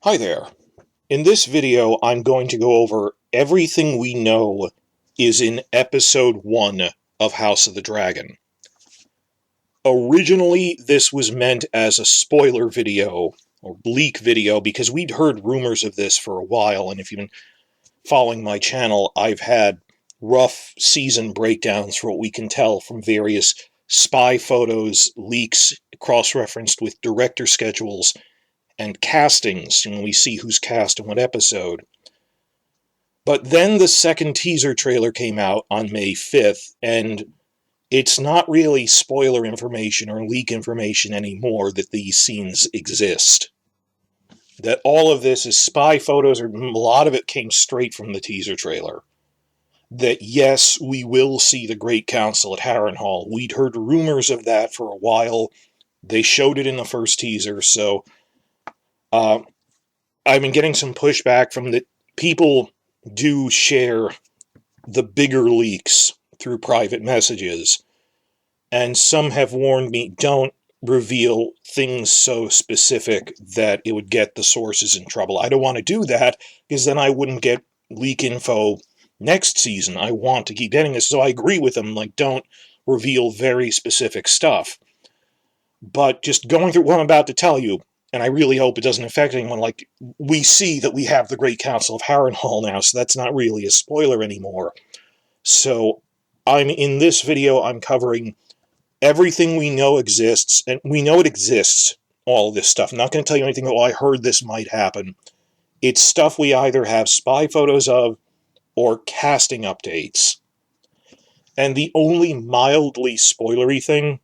Hi there. In this video, I'm going to go over everything we know is in Episode 1 of House of the Dragon. Originally, this was meant as a spoiler video, or leak video, because we'd heard rumors of this for a while, and if you've been following my channel, I've had rough season breakdowns for what we can tell from various spy photos, leaks, cross-referenced with director schedules, and castings, and we see who's cast in what episode. But then the second teaser trailer came out on May 5th, and it's not really spoiler information or leak information anymore that these scenes exist. That all of this is spy photos, or a lot of it came straight from the teaser trailer. That yes, we will see the Great Council at Harrenhal. We'd heard rumors of that for a while. They showed it in the first teaser, so I've been getting some pushback from the people do share the bigger leaks through private messages, and some have warned me, don't reveal things so specific that it would get the sources in trouble. I don't want to do that, because then I wouldn't get leak info next season. I want to keep getting this, so I agree with them, like, don't reveal very specific stuff. But just going through what I'm about to tell you, and I really hope it doesn't affect anyone, like, we see that we have the Great Council of Harrenhal now, so that's not really a spoiler anymore. So, in this video, I'm covering everything we know exists, and we know it exists, all this stuff. I'm not going to tell you anything, oh, I heard this might happen. It's stuff we either have spy photos of, or casting updates. And the only mildly spoilery thing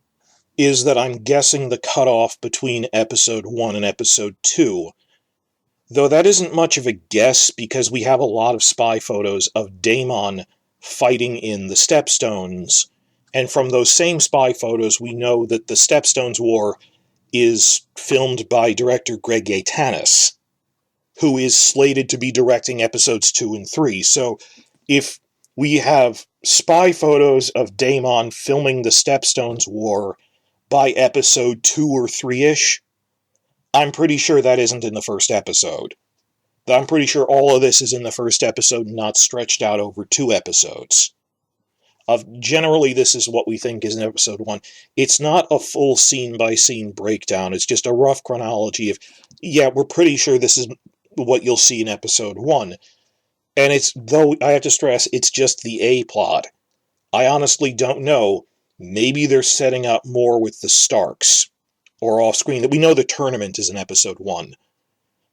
is that I'm guessing the cutoff between Episode 1 and Episode 2. Though that isn't much of a guess, because we have a lot of spy photos of Daemon fighting in the Stepstones, and from those same spy photos we know that the Stepstones War is filmed by director Greg Yaitanes, who is slated to be directing Episodes 2 and 3. So if we have spy photos of Daemon filming the Stepstones War by Episode 2 or 3-ish, I'm pretty sure that isn't in the first episode. I'm pretty sure all of this is in the first episode, not stretched out over 2 episodes. Generally, this is what we think is in Episode 1. It's not a full scene-by-scene breakdown, it's just a rough chronology of, yeah, we're pretty sure this is what you'll see in Episode 1. And it's, though I have to stress, it's just the A-plot. I honestly don't know. Maybe they're setting up more with the Starks, or off-screen. We know the tournament is in Episode 1,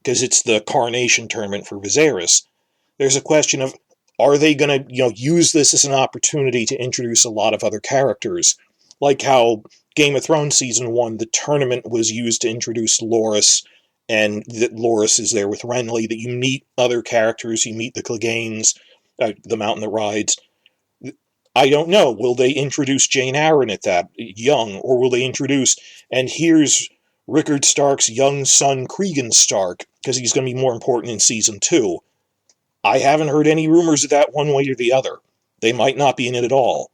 because it's the Coronation Tournament for Viserys. There's a question of, are they going to, use this as an opportunity to introduce a lot of other characters? Like how Game of Thrones Season 1, the tournament was used to introduce Loras, and that Loras is there with Renly, that you meet other characters, you meet the Cleganes, the Mountain that Rides. I don't know. Will they introduce Jane Arryn at that, young, or will they introduce, and here's Rickard Stark's young son, Cregan Stark, because he's going to be more important in Season 2. I haven't heard any rumors of that one way or the other. They might not be in it at all.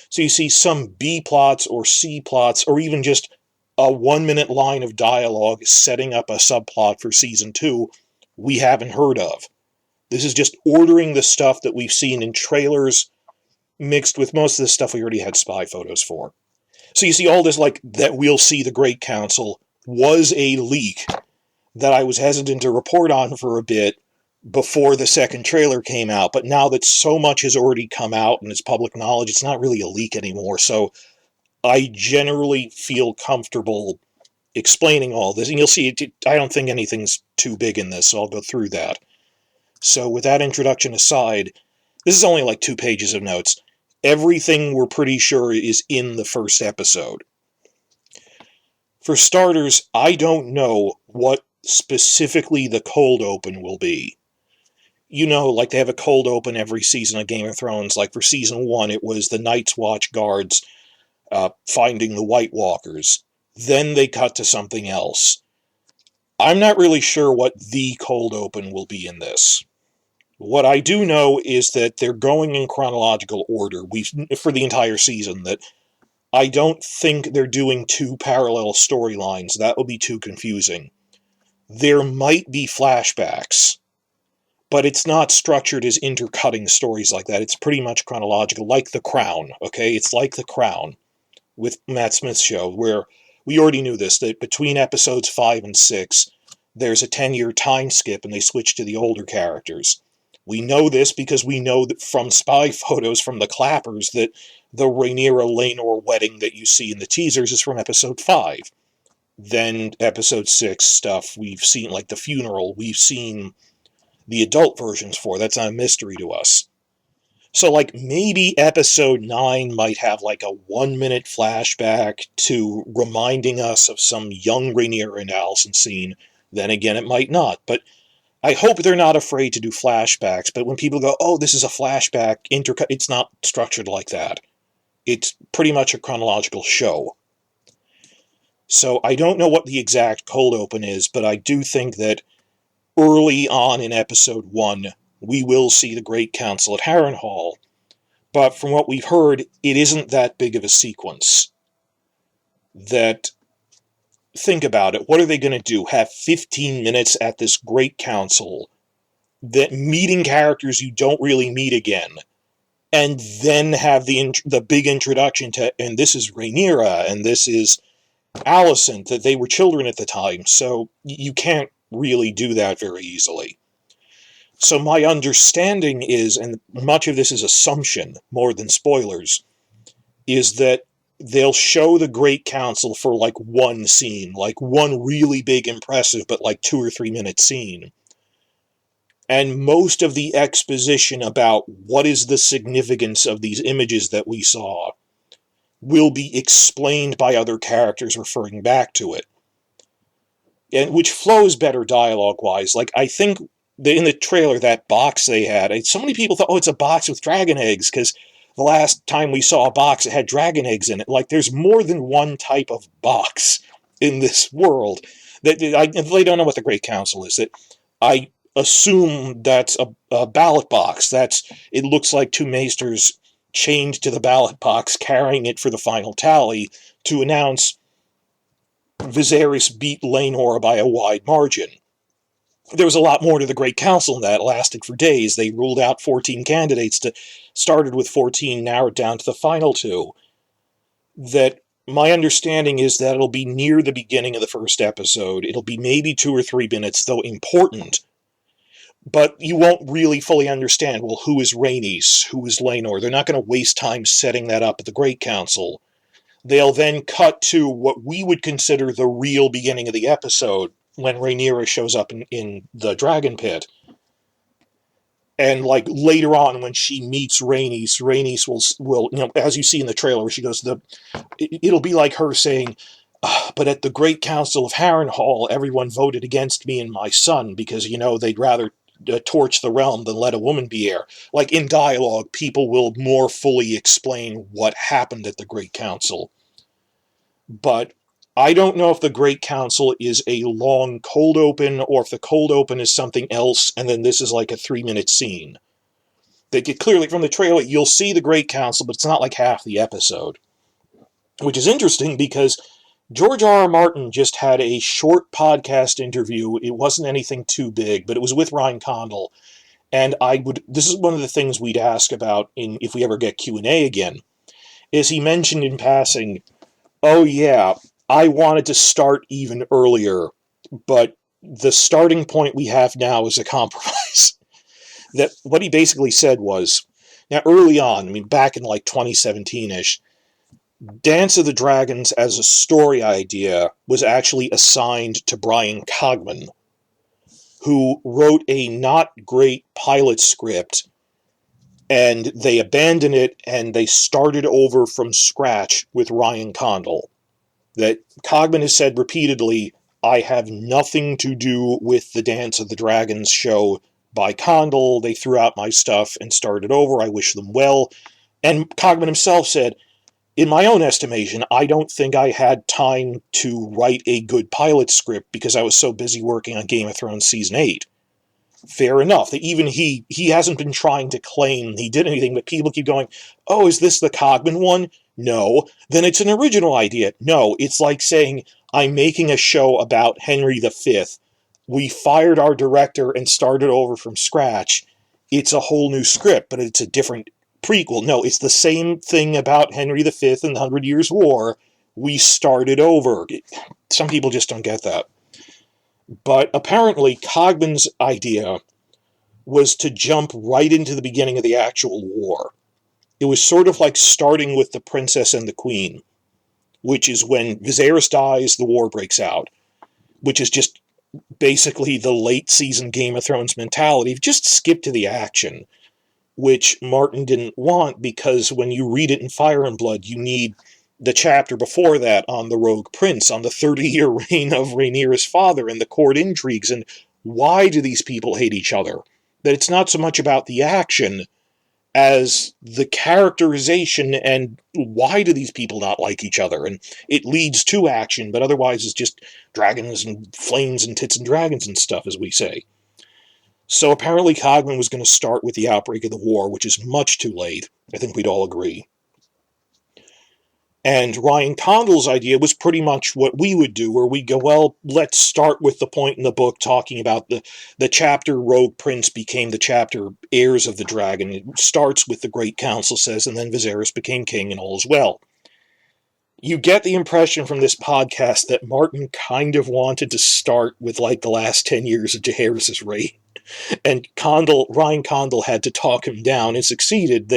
So you see some B-plots or C-plots, or even just a 1-minute line of dialogue setting up a subplot for Season 2 we haven't heard of. This is just ordering the stuff that we've seen in trailers, mixed with most of the stuff we already had spy photos for. So you see all this, like, that we'll see the Great Council was a leak that I was hesitant to report on for a bit before the second trailer came out, but now that so much has already come out and it's public knowledge, it's not really a leak anymore, so I generally feel comfortable explaining all this, and you'll see, I don't think anything's too big in this, so I'll go through that. So with that introduction aside, this is only like 2 pages of notes. Everything we're pretty sure is in the first episode. For starters, I don't know what specifically the cold open will be. Like they have a cold open every season of Game of Thrones. Like for Season 1, it was the Night's Watch guards finding the White Walkers. Then they cut to something else. I'm not really sure what the cold open will be in this. What I do know is that they're going in chronological order for the entire season, that I don't think they're doing 2 parallel storylines. That would be too confusing. there might be flashbacks, but it's not structured as intercutting stories like that. It's pretty much chronological, like The Crown, okay? It's like The Crown with Matt Smith's show, where we already knew this, that between episodes 5 and 6, there's a 10-year time skip and they switch to the older characters. We know this because we know that from spy photos from the Clappers that the Rhaenyra-Laenor wedding that you see in the teasers is from episode 5. Then episode 6 stuff, we've seen, like the funeral, we've seen the adult versions for. That's not a mystery to us. So, like, maybe episode 9 might have, like, a 1-minute flashback to reminding us of some young Rhaenyra and Alicent scene. Then again, it might not. But I hope they're not afraid to do flashbacks. But when people go, oh, this is a flashback, intercut, it's not structured like that. It's pretty much a chronological show. So I don't know what the exact cold open is, but I do think that early on in episode 1, we will see the Great Council at Harrenhal, but from what we've heard, it isn't that big of a sequence. That, think about it, what are they going to do? Have 15 minutes at this Great Council, that meeting characters you don't really meet again, and then have the big introduction to, and this is Rhaenyra, and this is Alicent, that they were children at the time, so you can't really do that very easily. So my understanding is, and much of this is assumption more than spoilers, is that they'll show the Great Council for like one scene, like one really big, impressive, but like 2 or 3 minute scene. And most of the exposition about what is the significance of these images that we saw will be explained by other characters referring back to it. And which flows better dialogue-wise. Like, I think in the trailer, that box they had, so many people thought, oh, it's a box with dragon eggs, because the last time we saw a box, it had dragon eggs in it. Like, there's more than one type of box in this world. They don't know what the Great Council is. That I assume that's a ballot box. It looks like two maesters chained to the ballot box, carrying it for the final tally to announce Viserys beat Laenor by a wide margin. There was a lot more to the Great Council than that. It lasted for days. They ruled out 14 candidates, started with 14, narrowed down to the final 2. That my understanding is that it'll be near the beginning of the first episode. It'll be maybe 2 or 3 minutes, though important. But you won't really fully understand, well, who is Rhaenys? Who is Laenor? They're not going to waste time setting that up at the Great Council. They'll then cut to what we would consider the real beginning of the episode, when Rhaenyra shows up in the Dragon Pit. And, like, later on, when she meets Rhaenys will, you know, as you see in the trailer, where she goes, it'll be like her saying, but at the Great Council of Harrenhal, everyone voted against me and my son, because, you know, they'd rather torch the realm than let a woman be heir. Like, in dialogue, people will more fully explain what happened at the Great Council. But I don't know if the Great Council is a long cold open, or if the cold open is something else, and then this is like a 3-minute scene. They get clearly from the trailer, you'll see the Great Council, but it's not like half the episode. Which is interesting, because George R. R. Martin just had a short podcast interview. It wasn't anything too big, but it was with Ryan Condal. And this is one of the things we'd ask about if we ever get Q&A again, is he mentioned in passing, oh yeah, I wanted to start even earlier, but the starting point we have now is a compromise. That what he basically said was, now early on, I mean back in like 2017-ish, Dance of the Dragons as a story idea was actually assigned to Brian Cogman, who wrote a not great pilot script, and they abandoned it and they started over from scratch with Ryan Condal. That Cogman has said repeatedly, I have nothing to do with the Dance of the Dragons show by Condal. They threw out my stuff and started over. I wish them well. And Cogman himself said, in my own estimation, I don't think I had time to write a good pilot script because I was so busy working on Game of Thrones Season 8. Fair enough. That even he hasn't been trying to claim he did anything, but people keep going, oh, is this the Cogman one? No. Then it's an original idea. No, it's like saying, I'm making a show about Henry V. we fired our director and started over from scratch. It's a whole new script, but it's a different prequel. No, it's the same thing about Henry V and the 100 Years' War. We started over. Some people just don't get that. But apparently, Cogman's idea was to jump right into the beginning of the actual war. It was sort of like starting with the princess and the queen, which is when Viserys dies, the war breaks out, which is just basically the late season Game of Thrones mentality. Just skip to the action, which Martin didn't want, because when you read it in Fire and Blood, you need the chapter before that on the Rogue Prince, on the 30-year reign of Rhaenyra's father and the court intrigues, and why do these people hate each other? That it's not so much about the action as the characterization and why do these people not like each other, and it leads to action, but otherwise it's just dragons and flames and tits and dragons and stuff, as we say. So apparently Cogman was going to start with the outbreak of the war, which is much too late. I think we'd all agree. And Ryan Condal's idea was pretty much what we would do, where we go, well, let's start with the point in the book talking about the chapter Rogue Prince became the chapter Heirs of the Dragon. It starts with the Great Council says, and then Viserys became king and all is well. You get the impression from this podcast that Martin kind of wanted to start with like the last 10 years of Jaehaerys' reign. And Ryan Condal had to talk him down and succeeded.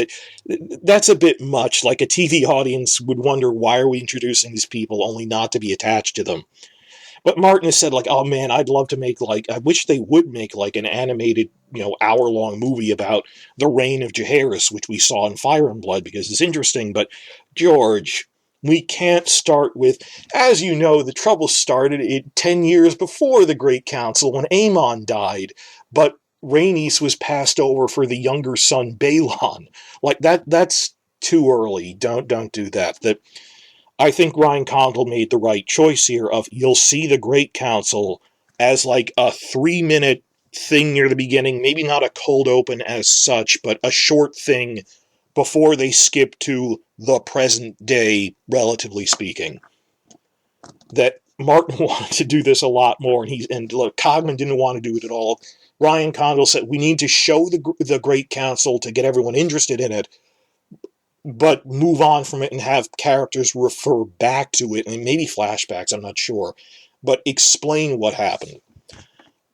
That's a bit much. Like a TV audience would wonder, why are we introducing these people only not to be attached to them? But Martin has said, like, oh man, I'd love to make, like, I wish they would make, like, an animated, hour-long movie about the reign of Jaehaerys, which we saw in Fire and Blood, because it's interesting. But, George, we can't start with, as you know, the trouble started 10 years before the Great Council when Aemon died, but Rhaenys was passed over for the younger son Balon. Like, that's too early. Don't do that. I think Ryan Condal made the right choice here of, you'll see the Great Council as like a 3-minute thing near the beginning, maybe not a cold open as such, but a short thing before they skip to the present day, relatively speaking. That Martin wanted to do this a lot more, and look, Cogman didn't want to do it at all. Ryan Condal said, we need to show the Great Council to get everyone interested in it, but move on from it and have characters refer back to it, and maybe flashbacks, I'm not sure, but explain what happened.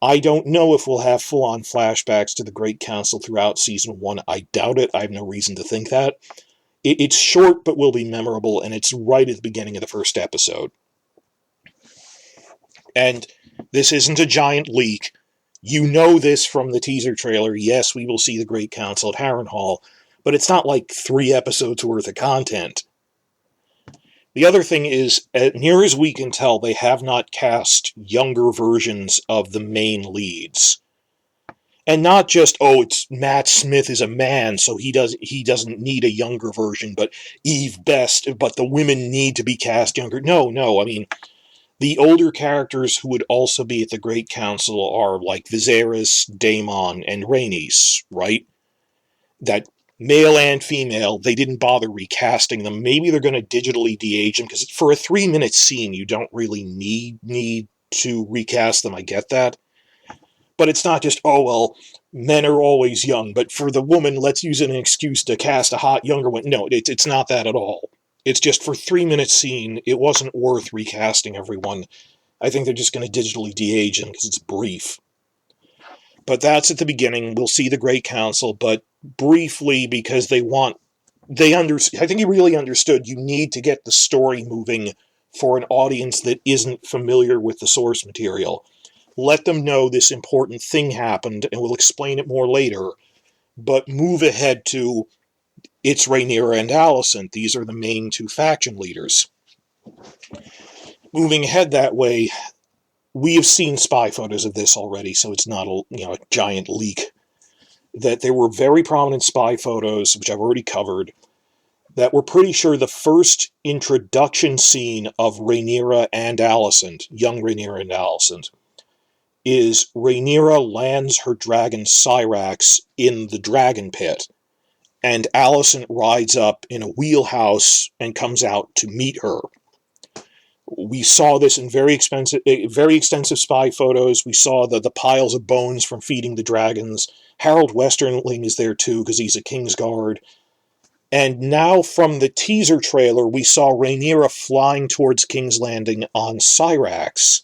I don't know if we'll have full-on flashbacks to the Great Council throughout Season 1. I doubt it. I have no reason to think that. It's short, but will be memorable, and it's right at the beginning of the first episode. And this isn't a giant leak. You know this from the teaser trailer. Yes, we will see the Great Council at Harrenhal, but it's not like 3 episodes worth of content. The other thing is, as near as we can tell, they have not cast younger versions of the main leads. And not just, it's Matt Smith is a man, so he doesn't need a younger version, but Eve Best, but the women need to be cast younger. No, I mean, the older characters who would also be at the Great Council are like Viserys, Daemon, and Rhaenys, right? That male and female, they didn't bother recasting them. Maybe they're going to digitally de-age them, because for a 3-minute scene, you don't really need to recast them. I get that. But it's not just, men are always young, but for the woman, let's use an excuse to cast a hot younger one. No, it's not that at all. It's just for 3-minute scene, it wasn't worth recasting everyone. I think they're just going to digitally de-age them because it's brief. But that's at the beginning. We'll see the Great Council, but briefly, because I think he really understood you need to get the story moving for an audience that isn't familiar with the source material. Let them know this important thing happened, and we'll explain it more later, but move ahead to, it's Rhaenyra and Alicent. These are the main 2 faction leaders. Moving ahead that way, we have seen spy photos of this already, so it's not a giant leak. That there were very prominent spy photos, which I've already covered, that we're pretty sure the first introduction scene of Rhaenyra and Alicent, young Rhaenyra and Alicent, is Rhaenyra lands her dragon Syrax in the dragon pit, and Alicent rides up in a wheelhouse and comes out to meet her. We saw this in very extensive spy photos. We saw the piles of bones from feeding the dragons. Harold Westerling is there too, because he's a Kingsguard. And now from the teaser trailer, we saw Rhaenyra flying towards King's Landing on Syrax.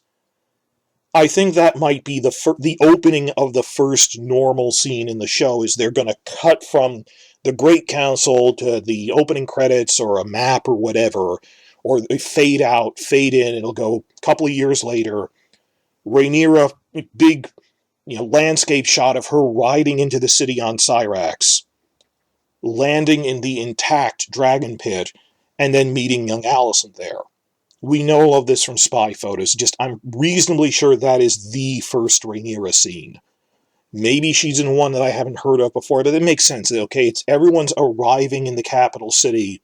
I think that might be the opening of the first normal scene in the show, is they're going to cut from the Great Council to the opening credits or a map or whatever, or they fade out, fade in, it'll go a couple of years later. Rhaenyra, big landscape shot of her riding into the city on Syrax, landing in the intact dragon pit, and then meeting young Alicent there. We know all of this from spy photos. I'm reasonably sure that is the first Rhaenyra scene. Maybe she's in one that I haven't heard of before, but it makes sense. Okay, it's everyone's arriving in the capital city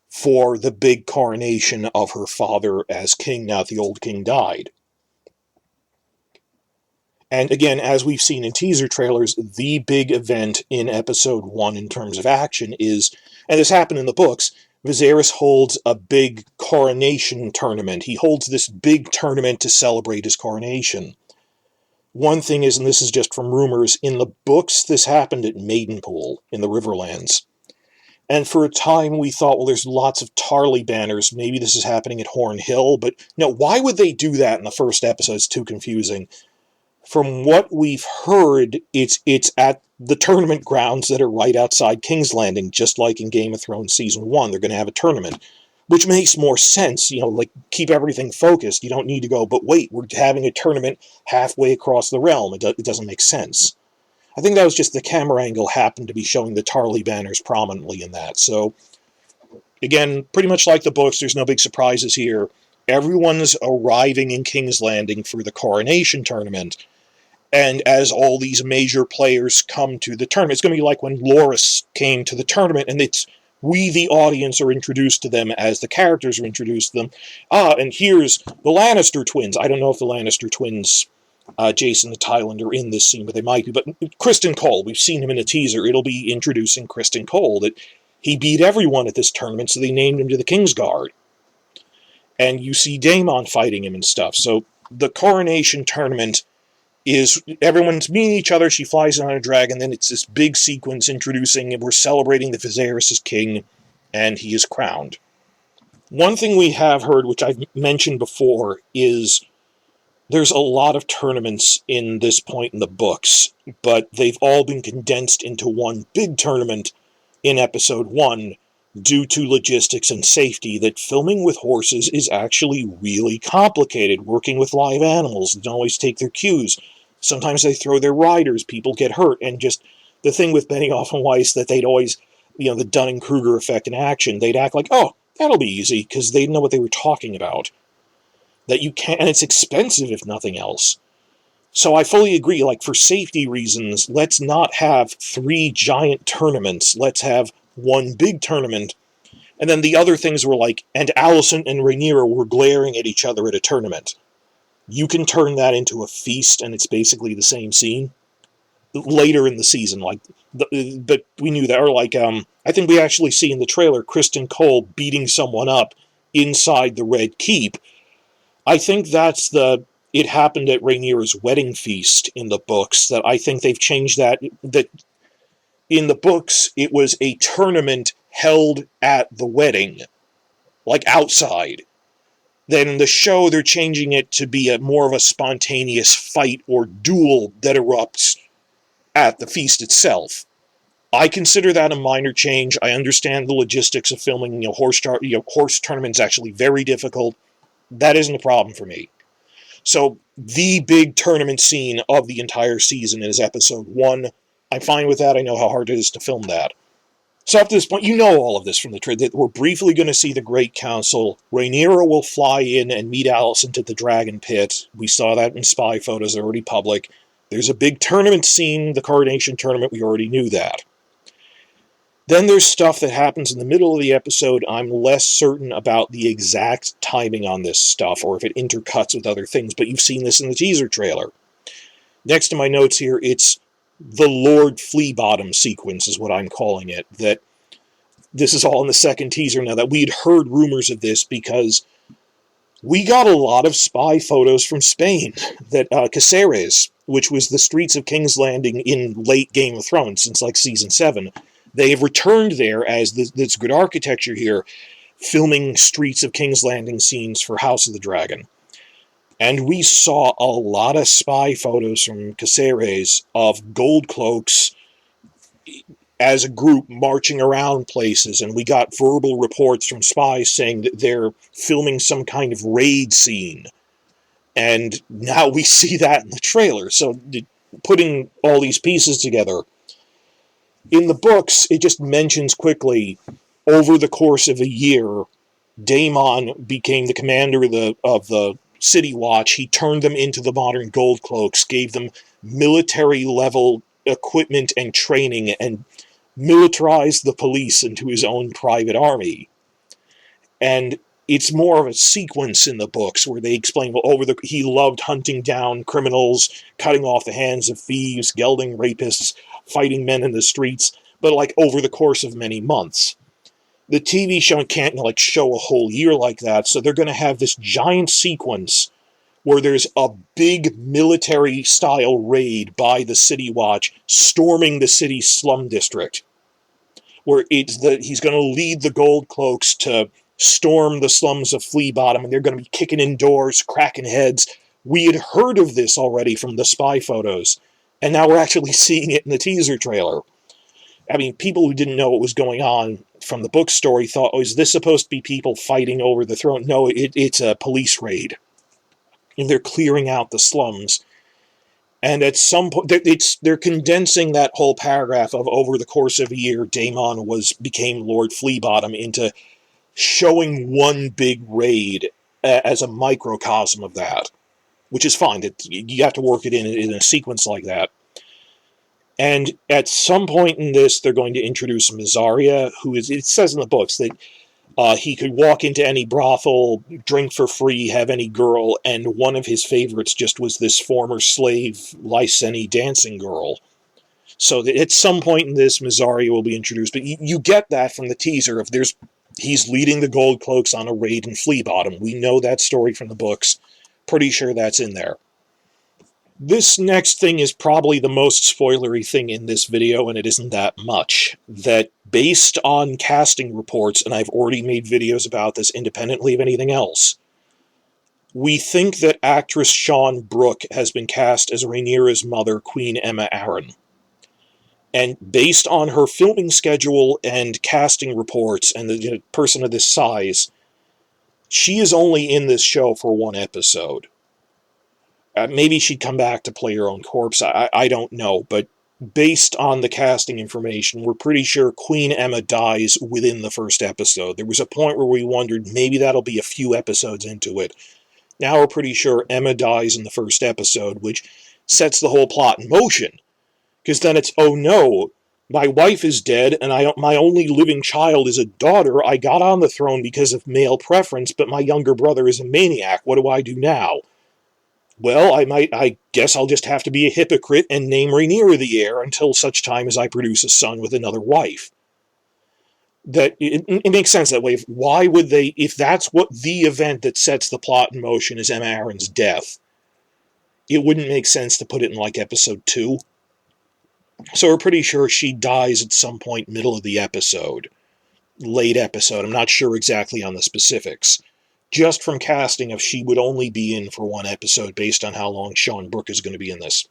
for the big coronation of her father as king now that the old king died. And again, as we've seen in teaser trailers, the big event in episode 1 in terms of action is, and this happened in the books, Viserys holds a big coronation tournament. He holds this big tournament to celebrate his coronation. One thing is, and this is just from rumors, in the books this happened at Maidenpool in the Riverlands. And for a time we thought, well, there's lots of Tarly banners, maybe this is happening at Horn Hill, but no, why would they do that in the first episode? It's too confusing. From what we've heard, it's at the tournament grounds that are right outside King's Landing, just like in Game of Thrones Season 1. They're going to have a tournament, which makes more sense, keep everything focused. You don't need to go, but wait, we're having a tournament halfway across the realm. It doesn't make sense. I think that was just the camera angle happened to be showing the Tarly banners prominently in that. So, again, pretty much like the books, there's no big surprises here. Everyone's arriving in King's Landing for the coronation tournament. And as all these major players come to the tournament, it's going to be like when Loras came to the tournament, and we, the audience, are introduced to them as the characters are introduced to them. And here's the Lannister twins. I don't know if the Lannister twins, Jason the Tyland, are in this scene, but they might be. But Criston Cole, we've seen him in a teaser. It'll be introducing Criston Cole, that he beat everyone at this tournament, so they named him to the Kingsguard. And you see Daemon fighting him and stuff. So the coronation tournament is everyone's meeting each other, she flies on a dragon, then it's this big sequence introducing, and we're celebrating that Viserys is king, and he is crowned. One thing we have heard, which I've mentioned before, is there's a lot of tournaments in this point in the books, but they've all been condensed into one big tournament in episode 1 due to logistics and safety, that filming with horses is actually really complicated. Working with live animals, they don't always take their cues. Sometimes they throw their riders, people get hurt, and just the thing with Benioff and Weiss, that they'd always, the Dunning-Kruger effect in action, they'd act like, oh, that'll be easy, because they know what they were talking about. That you can't, and it's expensive if nothing else. So I fully agree, for safety reasons, let's not have 3 giant tournaments, let's have one big tournament. And then the other things were and Alicent and Rhaenyra were glaring at each other at a tournament. You can turn that into a feast, and it's basically the same scene. Later in the season, but we knew that. Or I think we actually see in the trailer Criston Cole beating someone up inside the Red Keep. I think that's it happened at Rhaenyra's wedding feast in the books, that I think they've changed that in the books, it was a tournament held at the wedding, outside. Then in the show, they're changing it to be more of a spontaneous fight or duel that erupts at the feast itself. I consider that a minor change. I understand the logistics of filming horse tournaments actually very difficult. That isn't a problem for me. So the big tournament scene of the entire season is episode 1. I'm fine with that. I know how hard it is to film that. So up to this point, you know all of this from the trailer. We're briefly going to see the Great Council. Rhaenyra will fly in and meet Alicent at the Dragon Pit. We saw that in spy photos. They're already public. There's a big tournament scene, the coronation tournament. We already knew that. Then there's stuff that happens in the middle of the episode. I'm less certain about the exact timing on this stuff, or if it intercuts with other things, but you've seen this in the teaser trailer. Next to my notes here, it's the Lord Fleabottom sequence is what I'm calling it. That this is all in the second teaser now, that we'd heard rumors of this because We got a lot of spy photos from Spain, that Caceres, which was the streets of King's Landing in late Game of Thrones, since like season 7, they have returned there as this good architecture here, filming streets of King's Landing scenes for House of the Dragon. And we saw a lot of spy photos from Caceres of gold cloaks as a group marching around places, and we got verbal reports from spies saying that they're filming some kind of raid scene. And now we see that in the trailer. So putting all these pieces together, in the books, it just mentions quickly, over the course of a year, Daemon became the commander of the City Watch. He turned them into the modern Gold Cloaks, gave them military-level equipment and training, and militarized the police into his own private army. And it's more of a sequence in the books where they explain, well, he loved hunting down criminals, cutting off the hands of thieves, gelding rapists, fighting men in the streets, but like over the course of many months. The TV show can't like show a whole year like that, so they're going to have this giant sequence where there's a big military-style raid by the City Watch storming the city's slum district, where he's going to lead the Gold Cloaks to storm the slums of Flea Bottom, and they're going to be kicking in doors, cracking heads. We had heard of this already from the spy photos, and now we're actually seeing it in the teaser trailer. I mean, people who didn't know what was going on from the book story thought, oh, is this supposed to be people fighting over the throne? No, it's a police raid. And they're clearing out the slums. And at some point, they're condensing that whole paragraph of over the course of a year, Daemon became Lord Fleabottom into showing one big raid as a microcosm of that, which is fine. You have to work it in a sequence like that. And at some point in this, they're going to introduce Mysaria, who is, it says in the books that he could walk into any brothel, drink for free, have any girl, and one of his favorites just was this former slave, Lyseni dancing girl. So that at some point in this, Mysaria will be introduced. But you get that from the teaser. He's leading the Gold Cloaks on a raid in Flea Bottom. We know that story from the books. Pretty sure that's in there. This next thing is probably the most spoilery thing in this video, and it isn't that much. That based on casting reports, and I've already made videos about this independently of anything else, we think that actress Sean Brooke has been cast as Rhaenyra's mother, Queen Aemma Arryn. And based on her filming schedule and casting reports and the person of this size, she is only in this show for one episode. Maybe she'd come back to play her own corpse. I don't know. But based on the casting information, we're pretty sure Queen Aemma dies within the first episode. There was a point where we wondered maybe that'll be a few episodes into it. Now we're pretty sure Aemma dies in the first episode, which sets the whole plot in motion. Because then it's, oh no, my wife is dead, and my only living child is a daughter. I got on the throne because of male preference, but my younger brother is a maniac. What do I do now? Well, I guess I'll just have to be a hypocrite and name Rhaenyra the heir until such time as I produce a son with another wife. That it makes sense that way. Why would they, if that's what the event that sets the plot in motion is Aemma Arryn's death, it wouldn't make sense to put it in like episode 2. So we're pretty sure she dies at some point middle of the episode. Late episode. I'm not sure exactly on the specifics. Just from casting, if she would only be in for one episode based on how long Sean Brooke is going to be in this.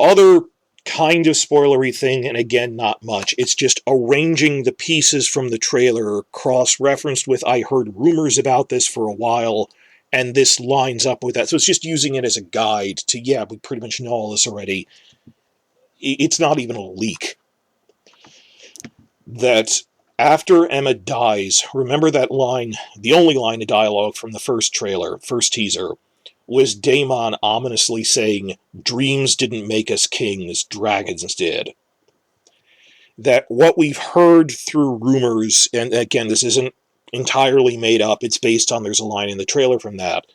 Other kind of spoilery thing, and again, not much. It's just arranging the pieces from the trailer, cross-referenced with, I heard rumors about this for a while, and this lines up with that. So it's just using it as a guide to, yeah, we pretty much know all this already. It's not even a leak. That after Aemma dies, remember that line, the only line of dialogue from the first trailer, first teaser, was Daemon ominously saying, "Dreams didn't make us kings, dragons did." That what we've heard through rumors, and again, this isn't entirely made up, it's based on, there's a line in the trailer from that.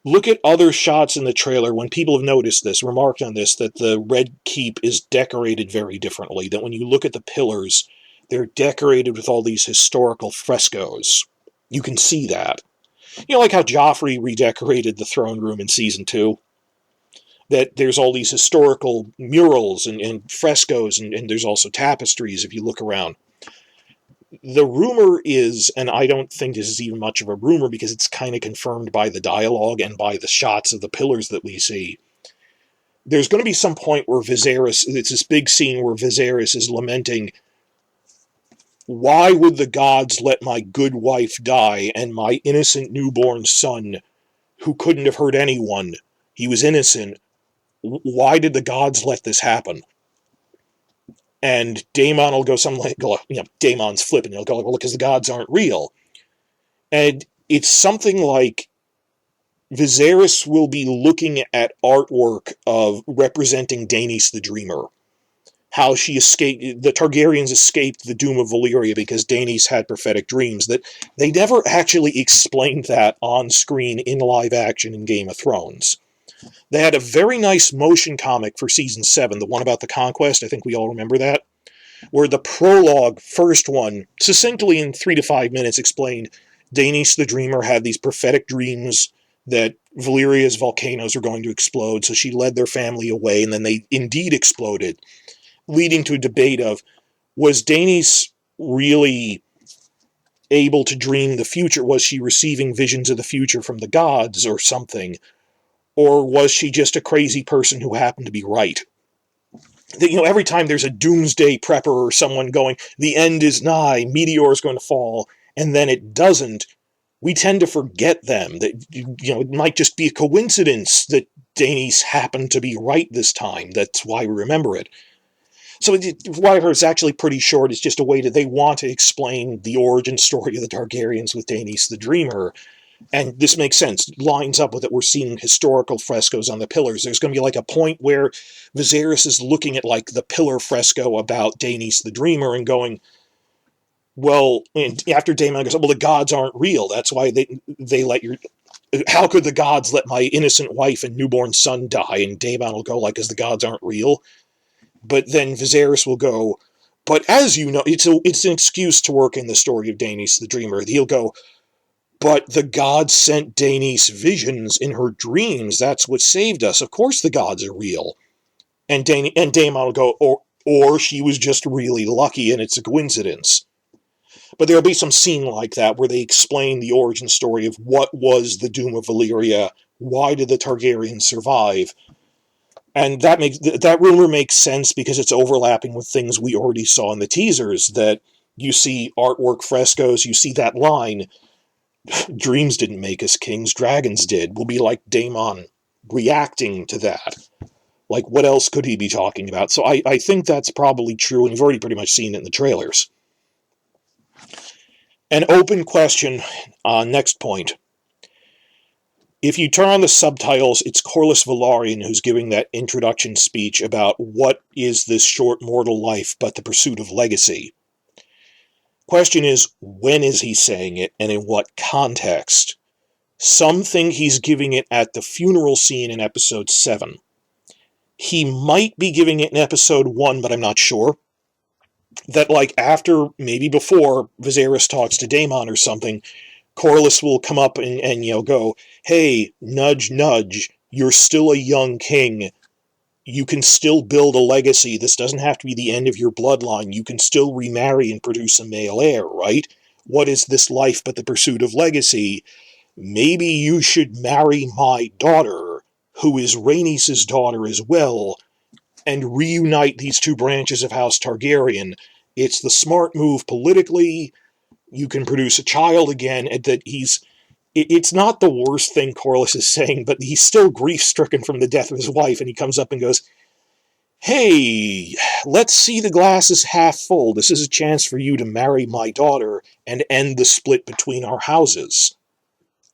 Look at other shots in the trailer when people have noticed this, remarked on this, that the Red Keep is decorated very differently. That when you look at the pillars, they're decorated with all these historical frescoes. You can see that. Like how Joffrey redecorated the throne room in season 2. That there's all these historical murals and frescoes, and there's also tapestries if you look around. The rumor is, and I don't think this is even much of a rumor because it's kind of confirmed by the dialogue and by the shots of the pillars that we see, there's going to be some point where Viserys, it's this big scene where Viserys is lamenting, why would the gods let my good wife die and my innocent newborn son, who couldn't have hurt anyone, he was innocent, why did the gods let this happen? And Daemon will go something like, Daemon's flipping, he'll go, well, because the gods aren't real. And it's something like Viserys will be looking at artwork of representing Daenerys the Dreamer. How she escaped, the Targaryens escaped the doom of Valyria because Daenerys had prophetic dreams. That they never actually explained that on screen in live action in Game of Thrones. They had a very nice motion comic for season 7, the one about the conquest, I think we all remember that, where the prologue, first one, succinctly in 3 to 5 minutes explained Daenerys the Dreamer had these prophetic dreams that Valyria's volcanoes were going to explode, so she led their family away, and then they indeed exploded, leading to a debate of, was Daenerys really able to dream the future? Was she receiving visions of the future from the gods or something? Or was she just a crazy person who happened to be right? Every time there's a doomsday prepper or someone going, the end is nigh, meteor is going to fall, and then it doesn't, we tend to forget them. That it might just be a coincidence that Daenerys happened to be right this time. That's why we remember it. So why it's actually pretty short. It's just a way that they want to explain the origin story of the Targaryens with Daenerys the Dreamer. And this makes sense, lines up with it. We're seeing historical frescoes on the pillars. There's going to be like a point where Viserys is looking at like the pillar fresco about Daenerys the Dreamer and going, well, and after Daemon goes, well, the gods aren't real. That's why they let your... How could the gods let my innocent wife and newborn son die? And Daemon will go, like, because the gods aren't real. But then Viserys will go, but as you know, it's an excuse to work in the story of Daenerys the Dreamer. He'll go, but the gods sent Daenerys visions in her dreams. That's what saved us. Of course the gods are real. And Daemon will go, or she was just really lucky and it's a coincidence. But there'll be some scene like that where they explain the origin story of what was the doom of Valyria, why did the Targaryens survive, and that rumor makes sense because it's overlapping with things we already saw in the teasers, that you see artwork frescoes, you see that line, dreams didn't make us kings, dragons did, will be like Daemon reacting to that. Like, what else could he be talking about? So I think that's probably true, and you've already pretty much seen it in the trailers. An open question, next point. If you turn on the subtitles, it's Corlys Velaryon who's giving that introduction speech about what is this short mortal life but the pursuit of legacy. Question is, when is he saying it, and in what context? Some think he's giving it at the funeral scene in episode 7. He might be giving it in episode 1, but I'm not sure. That, like, after, maybe before, Viserys talks to Daemon or something, Corlys will come up and go, hey, nudge, nudge, you're still a young king. You can still build a legacy. This doesn't have to be the end of your bloodline. You can still remarry and produce a male heir, right? What is this life but the pursuit of legacy? Maybe you should marry my daughter, who is Rhaenys' daughter as well, and reunite these two branches of House Targaryen. It's the smart move politically. You can produce a child again, and that it's not the worst thing Corlys is saying, but he's still grief-stricken from the death of his wife, and he comes up and goes, hey, let's see the glass is half full. This is a chance for you to marry my daughter and end the split between our houses.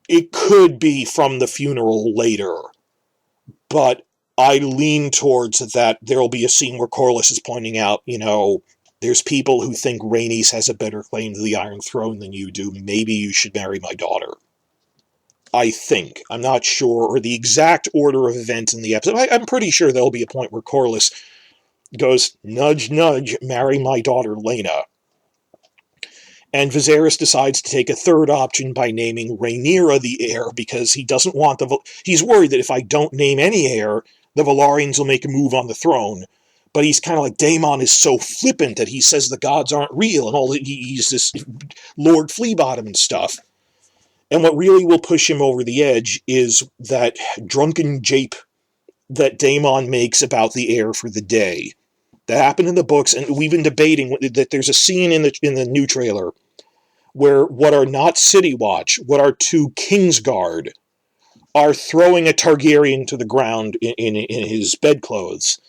It could be from the funeral later, but I lean towards that there'll be a scene where Corlys is pointing out, there's people who think Rhaenys has a better claim to the Iron Throne than you do. Maybe you should marry my daughter. I think. I'm not sure, or the exact order of events in the episode. I'm pretty sure there'll be a point where Corlys goes, nudge, nudge, marry my daughter, Laena. And Viserys decides to take a third option by naming Rhaenyra the heir, because he doesn't want he's worried that if I don't name any heir, the Velaryons will make a move on the throne. But he's kind of like, Daemon is so flippant that he says the gods aren't real, and he's this Lord Fleabottom and stuff. And what really will push him over the edge is that drunken jape that Daemon makes about the heir for the day. That happened in the books, and we've been debating that there's a scene in the new trailer where what are not City Watch, what are two Kingsguard, are throwing a Targaryen to the ground in his bedclothes.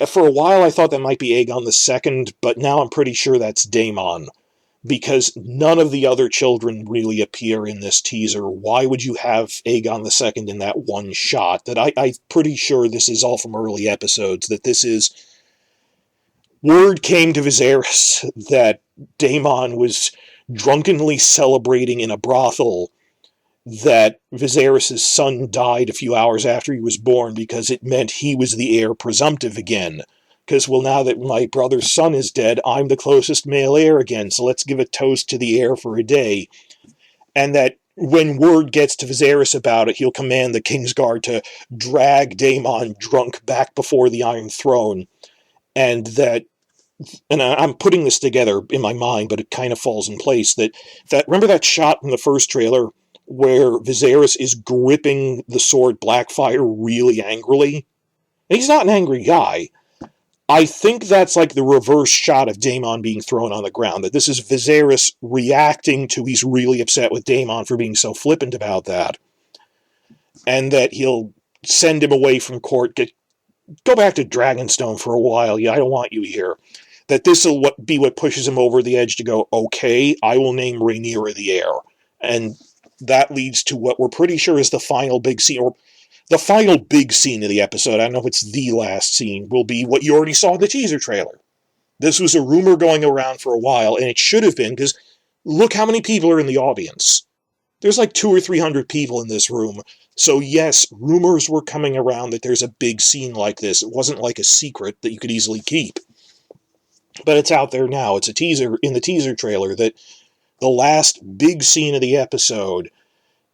For a while I thought that might be Aegon II, but now I'm pretty sure that's Daemon, because none of the other children really appear in this teaser. Why would you have Aegon II in that one shot? I'm pretty sure this is all from early episodes, that this is... Word came to Viserys that Daemon was drunkenly celebrating in a brothel that Viserys' son died a few hours after he was born, because it meant he was the heir presumptive again. Because, well, now that my brother's son is dead, I'm the closest male heir again, so let's give a toast to the heir for a day. And that when word gets to Viserys about it, he'll command the Kingsguard to drag Daemon drunk back before the Iron Throne. And I'm putting this together in my mind, but it kind of falls in place, that remember that shot in the first trailer where Viserys is gripping the sword Blackfire really angrily? And he's not an angry guy. I think that's like the reverse shot of Daemon being thrown on the ground, that this is Viserys reacting to he's really upset with Daemon for being so flippant about that, and that he'll send him away from court, go back to Dragonstone for a while, I don't want you here. That this will be what pushes him over the edge to go, okay, I will name Rhaenyra the heir. And that leads to what we're pretty sure is the final big scene, or the final big scene of the episode. I don't know if it's the last scene, will be what you already saw in the teaser trailer. This was a rumor going around for a while, and it should have been, because look how many people are in the audience. There's like 200 or 300 people in this room. So yes, rumors were coming around that there's a big scene like this. It wasn't like a secret that you could easily keep. But it's out there now. It's a teaser in the teaser trailer that the last big scene of the episode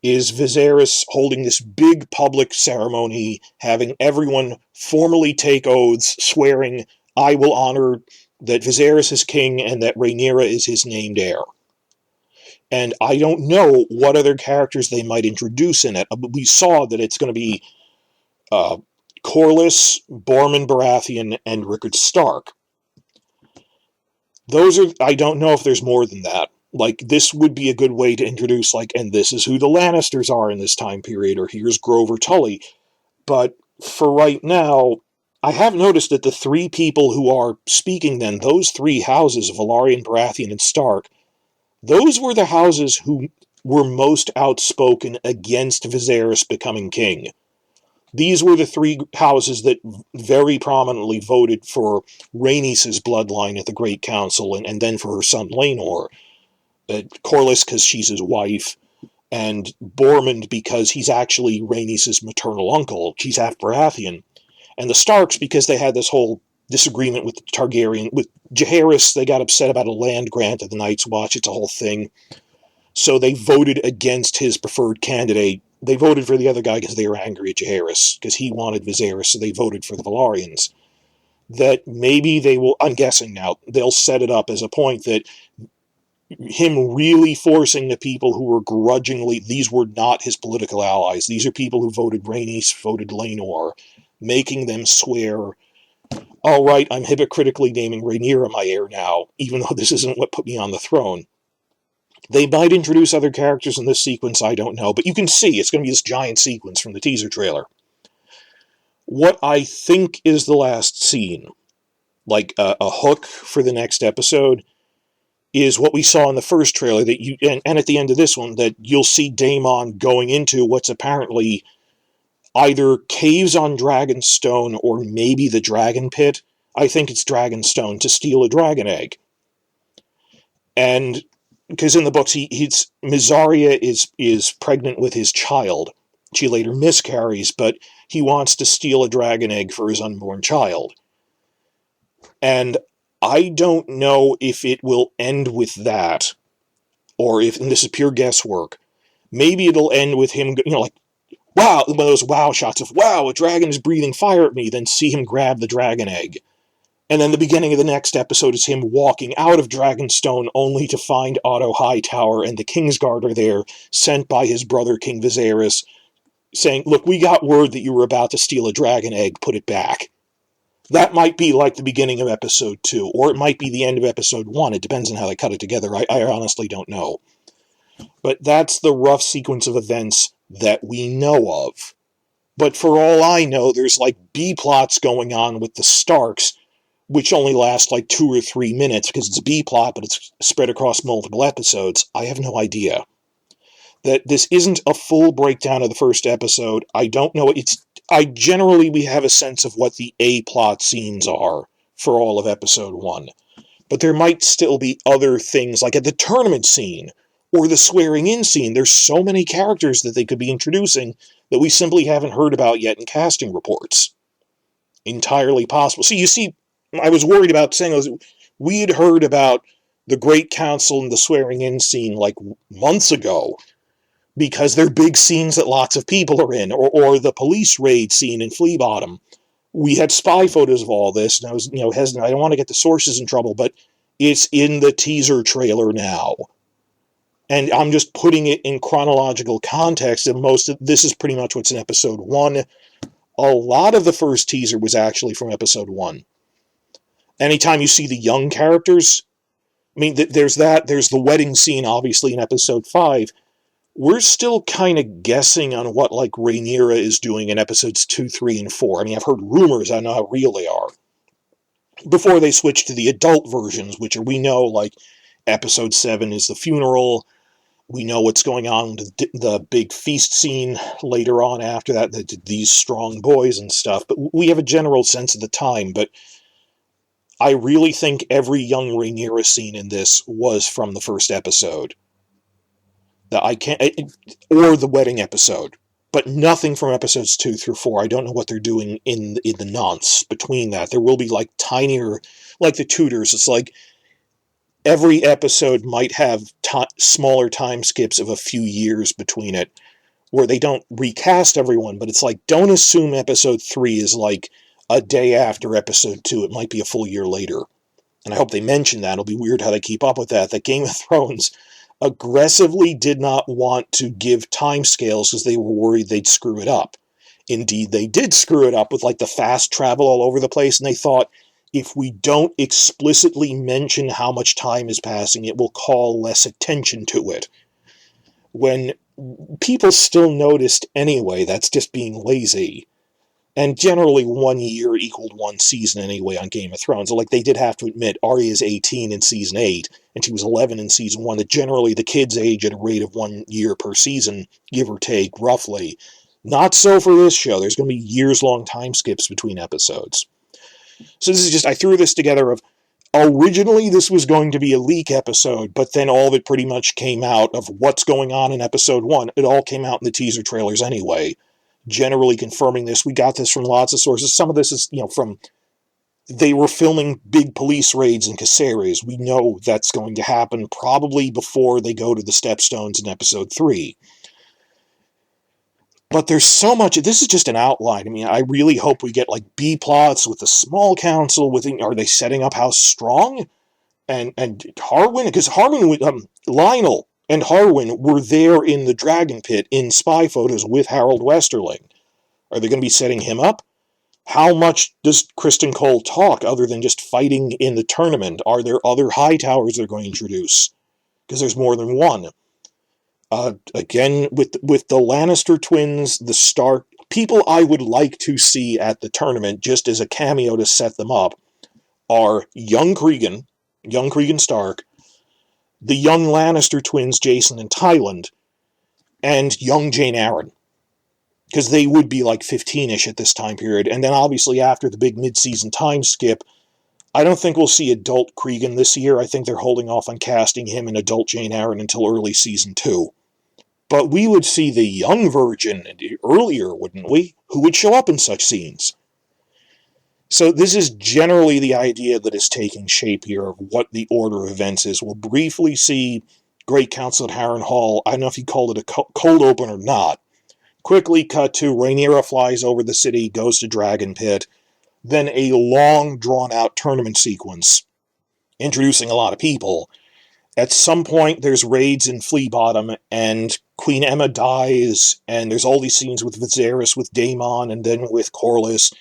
is Viserys holding this big public ceremony, having everyone formally take oaths, swearing, I will honor that Viserys is king and that Rhaenyra is his named heir. And I don't know what other characters they might introduce in it. We saw that it's going to be Corlys, Borman Baratheon, and Rickard Stark. I don't know if there's more than that. Like, this would be a good way to introduce, like, and this is who the Lannisters are in this time period, or here's Grover Tully. But for right now, I have noticed that the three people who are speaking then, those three houses, Velaryon, Baratheon, and Stark, those were the houses who were most outspoken against Viserys becoming king. These were the three houses that very prominently voted for Rhaenys' bloodline at the Great Council, and then for her son Laenor. Corlys, because she's his wife, and Bormund, because he's actually Rhaenys' maternal uncle. She's half Baratheon. And the Starks, because they had this whole disagreement with the Targaryen. With Jaehaerys, they got upset about a land grant of the Night's Watch. It's a whole thing. So they voted against his preferred candidate. They voted for the other guy because they were angry at Jaehaerys, because he wanted Viserys, so they voted for the Velaryons. That maybe they will, I'm guessing now, they'll set it up as a point that him really forcing the people who were grudgingly, these were not his political allies, these are people who voted Rhaenys, voted Laenor, making them swear, all right, I'm hypocritically naming Rhaenyra my heir now, even though this isn't what put me on the throne. They might introduce other characters in this sequence, I don't know, but you can see it's going to be this giant sequence from the teaser trailer. What I think is the last scene, like a hook for the next episode, is what we saw in the first trailer, that and at the end of this one, that you'll see Daemon going into what's apparently either caves on Dragonstone or maybe the Dragon Pit. I think it's Dragonstone, to steal a dragon egg. And because in the books, Mysaria is pregnant with his child. She later miscarries, but he wants to steal a dragon egg for his unborn child. And I don't know if it will end with that, or if, and this is pure guesswork, maybe it'll end with him, like, wow, one of those wow shots of, wow, a dragon is breathing fire at me, then see him grab the dragon egg. And then the beginning of the next episode is him walking out of Dragonstone only to find Otto Hightower and the Kingsguard are there, sent by his brother King Viserys, saying, look, we got word that you were about to steal a dragon egg, put it back. That might be like the beginning of episode 2, or it might be the end of episode 1. It depends on how they cut it together. I honestly don't know. But that's the rough sequence of events that we know of. But for all I know, there's like B-plots going on with the Starks, which only last like 2 or 3 minutes because it's a B-plot, but it's spread across multiple episodes. I have no idea. That this isn't a full breakdown of the first episode. I don't know. We have a sense of what the A-plot scenes are for all of episode 1. But there might still be other things, like at the tournament scene, or the swearing-in scene. There's so many characters that they could be introducing that we simply haven't heard about yet in casting reports. Entirely possible. So you see, I was worried about saying, we had heard about the Great Council and the swearing-in scene like months ago, because they're big scenes that lots of people are in, or the police raid scene in Flea Bottom. We had spy photos of all this, and I was, hesitant. I don't want to get the sources in trouble, but it's in the teaser trailer now. And I'm just putting it in chronological context, and this is pretty much what's in episode 1. A lot of the first teaser was actually from episode 1. Anytime you see the young characters, I mean, there's the wedding scene, obviously, in episode 5. We're still kind of guessing on what, like, Rhaenyra is doing in episodes 2, 3, and 4. I mean, I've heard rumors, I know how real they are. Before they switch to the adult versions, which we know, like, episode 7 is the funeral. We know what's going on with the big feast scene later on after that, these strong boys and stuff. But we have a general sense of the time, but I really think every young Rhaenyra scene in this was from the first episode. Or the wedding episode, but nothing from episodes 2 through 4. I don't know what they're doing in the nonce between that. There will be like tinier, like the Tudors. It's like every episode might have smaller time skips of a few years between it, where they don't recast everyone, but it's like, don't assume episode 3 is like a day after episode 2. It might be a full year later. And I hope they mention that. It'll be weird how they keep up with that. That Game of Thrones aggressively did not want to give timescales because they were worried they'd screw it up. Indeed, they did screw it up with like the fast travel all over the place, and they thought, if we don't explicitly mention how much time is passing, it will call less attention to it. When people still noticed anyway, that's just being lazy. And generally 1 year equaled 1 season anyway on Game of Thrones. Like, they did have to admit, Arya's 18 in season 8, and she was 11 in season 1, that generally the kids age at a rate of 1 year per season, give or take, roughly. Not so for this show. There's going to be years-long time skips between episodes. So this is just, I threw this together of, originally this was going to be a leak episode, but then all of it pretty much came out of what's going on in episode 1. It all came out in the teaser trailers anyway. Generally confirming this. We got this from lots of sources. Some of this is, from, they were filming big police raids in Caceres. We know that's going to happen probably before they go to the Stepstones in episode 3. But there's so much, this is just an outline. I mean, I really hope we get like B-plots with the small council, are they setting up how strong? And Harwin, because Lionel and Harwin were there in the Dragon Pit in spy photos with Harold Westerling. Are they going to be setting him up? How much does Kristen Cole talk other than just fighting in the tournament? Are there other Hightowers they're going to introduce? Because there's more than one. Again, with the Lannister twins, the Stark, people I would like to see at the tournament, just as a cameo to set them up, are young Cregan Stark, the young Lannister twins, Jason and Tyland, and young Jane Arryn. Because they would be like 15-ish at this time period. And then obviously after the big mid-season time skip, I don't think we'll see adult Cregan this year. I think they're holding off on casting him and adult Jane Arryn until early season 2. But we would see the young virgin earlier, wouldn't we? Who would show up in such scenes? So this is generally the idea that is taking shape here of what the order of events is. We'll briefly see Great Council at Harrenhal. I don't know if you called it a cold open or not. Quickly cut to Rhaenyra flies over the city, goes to Dragon Pit. Then a long, drawn-out tournament sequence, introducing a lot of people. At some point, there's raids in Flea Bottom, and Queen Aemma dies, and there's all these scenes with Viserys, with Daemon, and then with Corlys,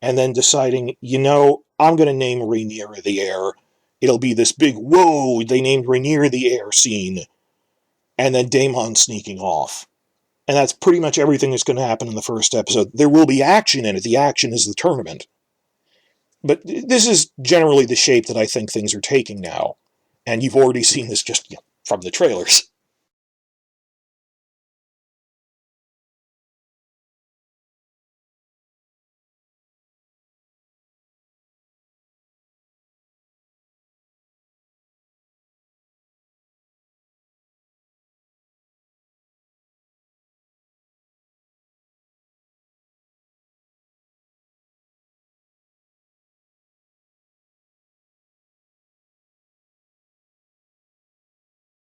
and then deciding, I'm going to name Rhaenyra the heir. It'll be this big, whoa, they named Rhaenyra the heir scene, and then Daemon sneaking off. And that's pretty much everything that's going to happen in the first episode. There will be action in it. The action is the tournament. But this is generally the shape that I think things are taking now. And you've already seen this just from the trailers.